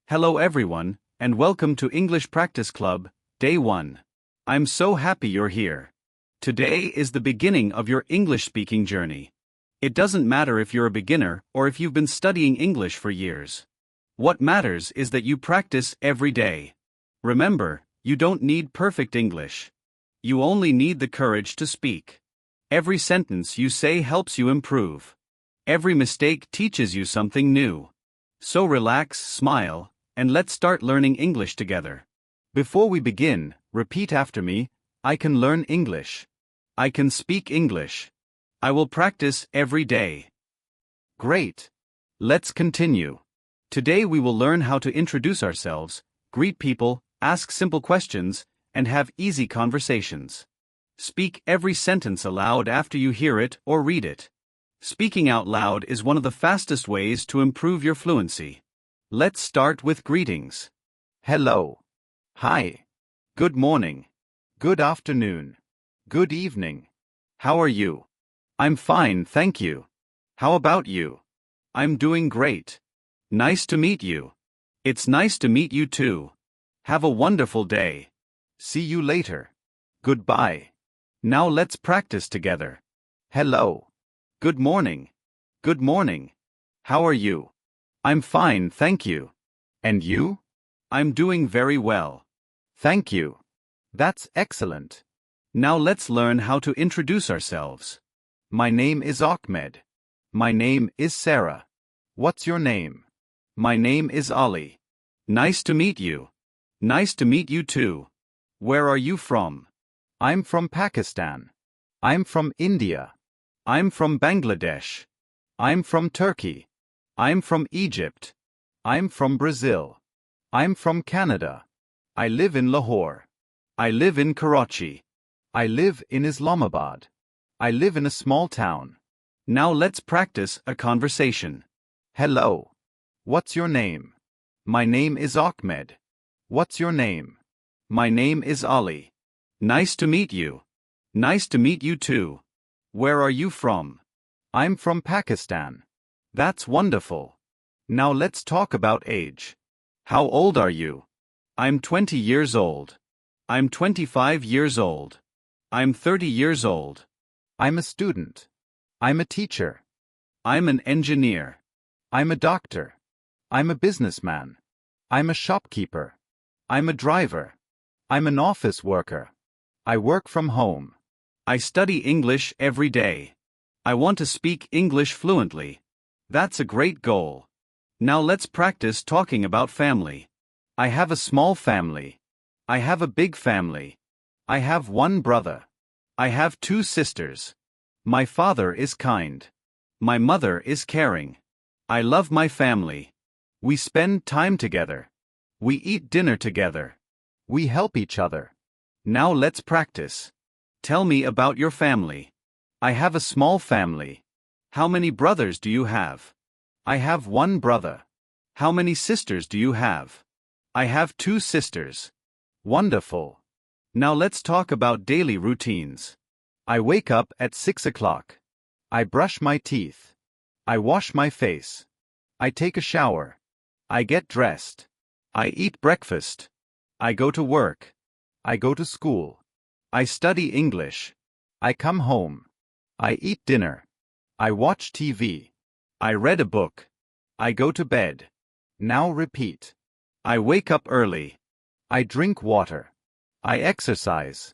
Hello everyone, and welcome to English Practice Club, Day 1. I'm so happy you're here. Today is the beginning of your English speaking journey. It doesn't matter if you're a beginner or if you've been studying English for years. What matters is that you practice every day. Remember, you don't need perfect English. You only need the courage to speak. Every sentence you say helps you improve. Every mistake teaches you something new. So relax, smile, and let's start learning English together. Before we begin, repeat after me. I can learn English. I can speak English. I will practice every day. Great. Let's continue. Today we will learn how to introduce ourselves, greet people, ask simple questions, and have easy conversations. Speak every sentence aloud after you hear it or read it. Speaking out loud is one of the fastest ways to improve your fluency. Let's start with greetings. Hello. Hi. Good morning. Good afternoon. Good evening. How are you? I'm fine, thank you. How about you? I'm doing great. Nice to meet you. It's nice to meet you too. Have a wonderful day. See you later. Goodbye. Now let's practice together. Hello. Good morning. Good morning. How are you? I'm fine, thank you. And you? I'm doing very well. Thank you. That's excellent. Now let's learn how to introduce ourselves. My name is Ahmed. My name is Sarah. What's your name? My name is Ali. Nice to meet you. Nice to meet you too. Where are you from? I'm from Pakistan. I'm from India. I'm from Bangladesh. I'm from Turkey. I'm from Egypt. I'm from Brazil. I'm from Canada. I live in Lahore. I live in Karachi. I live in Islamabad. I live in a small town. Now let's practice a conversation. Hello. What's your name? My name is Ahmed. What's your name? My name is Ali. Nice to meet you. Nice to meet you too. Where are you from? I'm from Pakistan. That's wonderful. Now let's talk about age. How old are you? I'm 20 years old. I'm 25 years old. I'm 30 years old. I'm a student. I'm a teacher. I'm an engineer. I'm a doctor. I'm a businessman. I'm a shopkeeper. I'm a driver. I'm an office worker. I work from home. I study English every day. I want to speak English fluently. That's a great goal. Now let's practice talking about family. I have a small family. I have a big family. I have one brother. I have 2 sisters. My father is kind. My mother is caring. I love my family. We spend time together. We eat dinner together. We help each other. Now let's practice. Tell me about your family. I have a small family. How many brothers do you have? I have 1 brother. How many sisters do you have? I have 2 sisters. Wonderful. Now let's talk about daily routines. I wake up at 6 o'clock. I brush my teeth. I wash my face. I take a shower. I get dressed. I eat breakfast. I go to work. I go to school. I study English. I come home. I eat dinner. I watch TV. I read a book. I go to bed. Now repeat. I wake up early. I drink water. I exercise.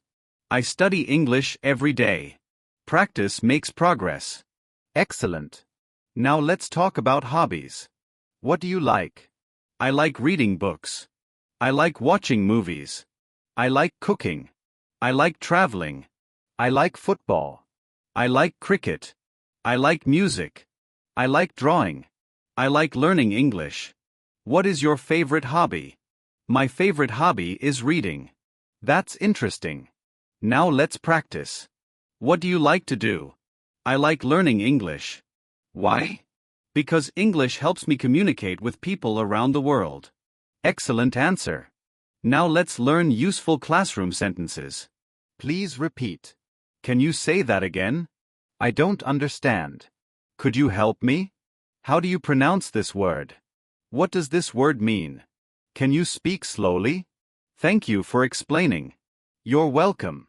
I study English every day. Practice makes progress. Excellent. Now let's talk about hobbies. What do you like? I like reading books. I like watching movies. I like cooking. I like traveling. I like football. I like cricket. I like music. I like drawing. I like learning English. What is your favorite hobby? My favorite hobby is reading. That's interesting. Now let's practice. What do you like to do? I like learning English. Why? Because English helps me communicate with people around the world. Excellent answer. Now let's learn useful classroom sentences. Please repeat. Can you say that again? I don't understand. Could you help me? How do you pronounce this word? What does this word mean? Can you speak slowly? Thank you for explaining. You're welcome.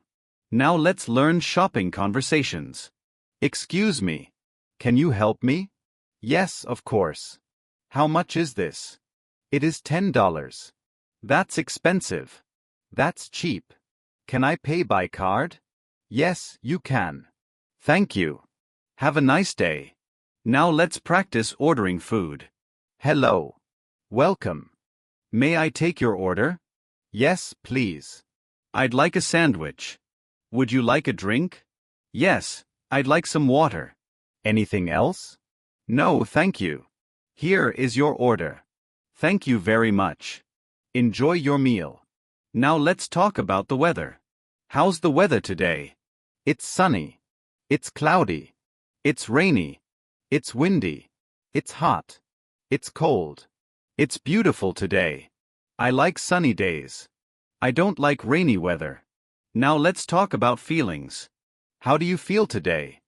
Now let's learn shopping conversations. Excuse me. Can you help me? Yes, of course. How much is this? It is $10. That's expensive. That's cheap. Can I pay by card? Yes, you can. Thank you. Have a nice day. Now let's practice ordering food. Hello. Welcome. May I take your order? Yes, please. I'd like a sandwich. Would you like a drink? Yes, I'd like some water. Anything else? No, thank you. Here is your order. Thank you very much. Enjoy your meal. Now let's talk about the weather. How's the weather today? It's sunny. It's cloudy. It's rainy. It's windy. It's hot. It's cold. It's beautiful today. I like sunny days. I don't like rainy weather. Now let's talk about feelings. How do you feel today?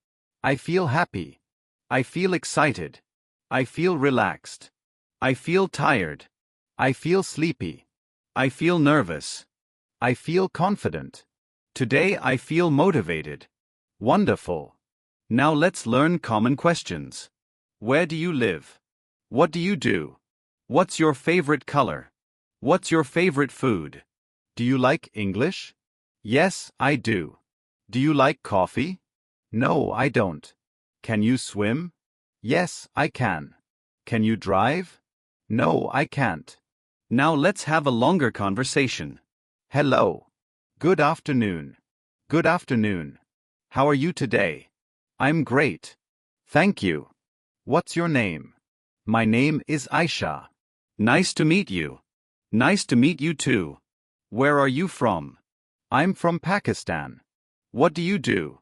I feel happy. I feel excited. I feel relaxed. I feel tired. I feel sleepy. I feel nervous. I feel confident. Today I feel motivated. Wonderful. Now let's learn common questions. Where do you live? What do you do? What's your favorite color? What's your favorite food? Do you like English? Yes, I do. Do you like coffee? No, I don't. Can you swim? Yes, I can. Can you drive? No, I can't. Now let's have a longer conversation. Hello. Good afternoon. Good afternoon. How are you today? I'm great. Thank you. What's your name? My name is Aisha. Nice to meet you. Nice to meet you too. Where are you from? I'm from Pakistan. What do you do?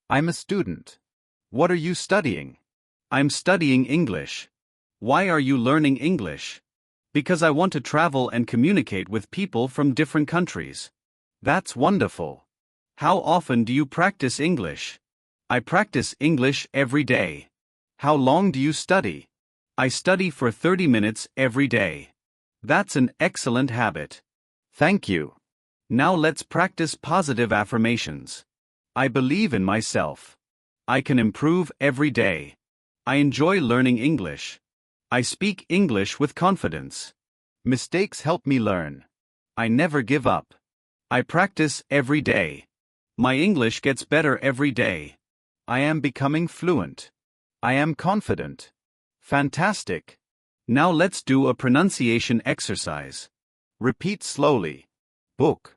I'm a student. What are you studying? I'm studying English. Why are you learning English? Because I want to travel and communicate with people from different countries. That's wonderful. How often do you practice English? I practice English every day. How long do you study? I study for 30 minutes every day. That's an excellent habit. Thank you. Now let's practice positive affirmations. I believe in myself. I can improve every day. I enjoy learning English. I speak English with confidence. Mistakes help me learn. I never give up. I practice every day. My English gets better every day. I am becoming fluent. I am confident. Fantastic. Now let's do a pronunciation exercise. Repeat slowly. Book,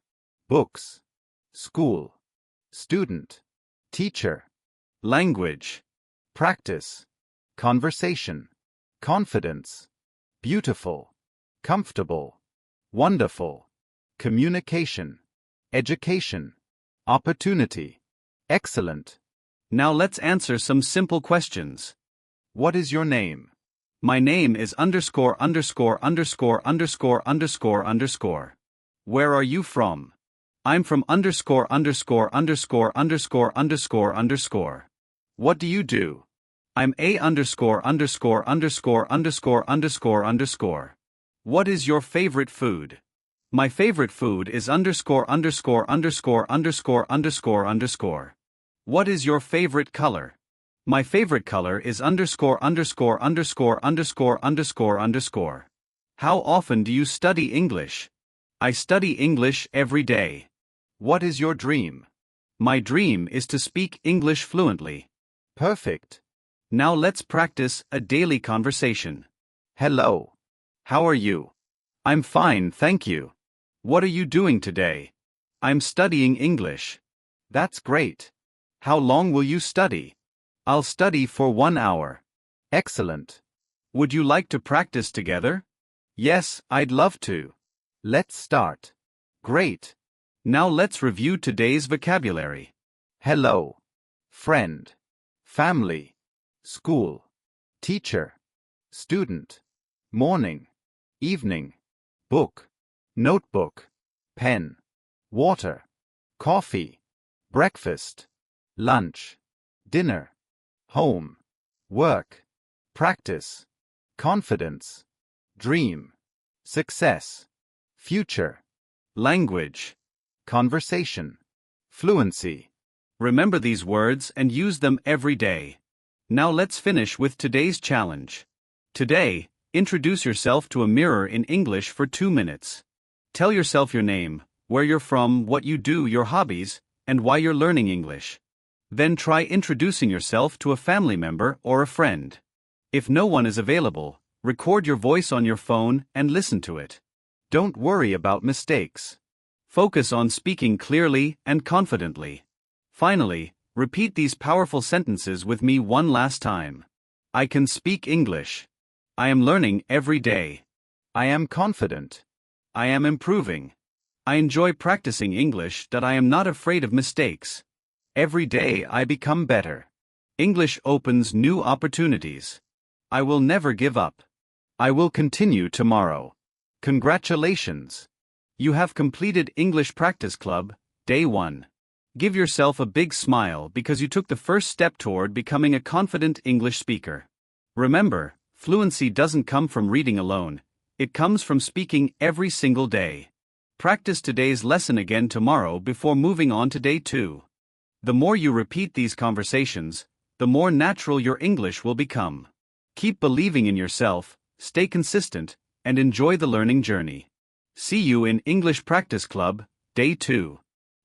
books. School, student. Teacher, language. Practice, conversation. Confidence, beautiful. Comfortable, wonderful. Communication, education. Opportunity, excellent. Now let's answer some simple questions. What is your name? My name is underscore underscore underscore underscore underscore underscore. Where are you from? I'm from underscore underscore underscore underscore underscore underscore. What do you do? I'm a underscore underscore underscore underscore underscore underscore. What is your favorite food? My favorite food is underscore underscore underscore underscore underscore underscore. What is your favorite color? My favorite color is underscore underscore underscore underscore underscore underscore. How often do you study English? I study English every day. What is your dream? My dream is to speak English fluently. Perfect. Now let's practice a daily conversation. Hello. How are you? I'm fine, thank you. What are you doing today? I'm studying English. That's great. How long will you study? I'll study for 1 hour. Excellent. Would you like to practice together? Yes, I'd love to. Let's start. Great. Now let's review today's vocabulary. Hello. Friend. Family. School. Teacher. Student. Morning. Evening. Book. Notebook. Pen. Water. Coffee. Breakfast. Lunch. Dinner. Home. Work. Practice. Confidence. Dream. success, future, language, conversation, fluency. Remember these words and use them every day. Now let's finish with today's challenge. Today, introduce yourself to a mirror in English for 2 minutes. Tell yourself your name, where you're from, what you do, your hobbies, and why you're learning English. Then try introducing yourself to a family member or a friend. If no one is available, record your voice on your phone and listen to it. Don't worry about mistakes. Focus on speaking clearly and confidently. Finally, repeat these powerful sentences with me one last time. I can speak English. I am learning every day. I am confident. I am improving. I enjoy practicing English that I am not afraid of mistakes. Every day I become better. English opens new opportunities. I will never give up. I will continue tomorrow. Congratulations! You have completed English Practice Club, Day 1. Give yourself a big smile because you took the first step toward becoming a confident English speaker. Remember, fluency doesn't come from reading alone, it comes from speaking every single day. Practice today's lesson again tomorrow before moving on to Day 2. The more you repeat these conversations, the more natural your English will become. Keep believing in yourself, stay consistent, and enjoy the learning journey. See you in English Practice Club, Day 2.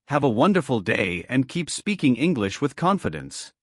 Have a wonderful day and keep speaking English with confidence.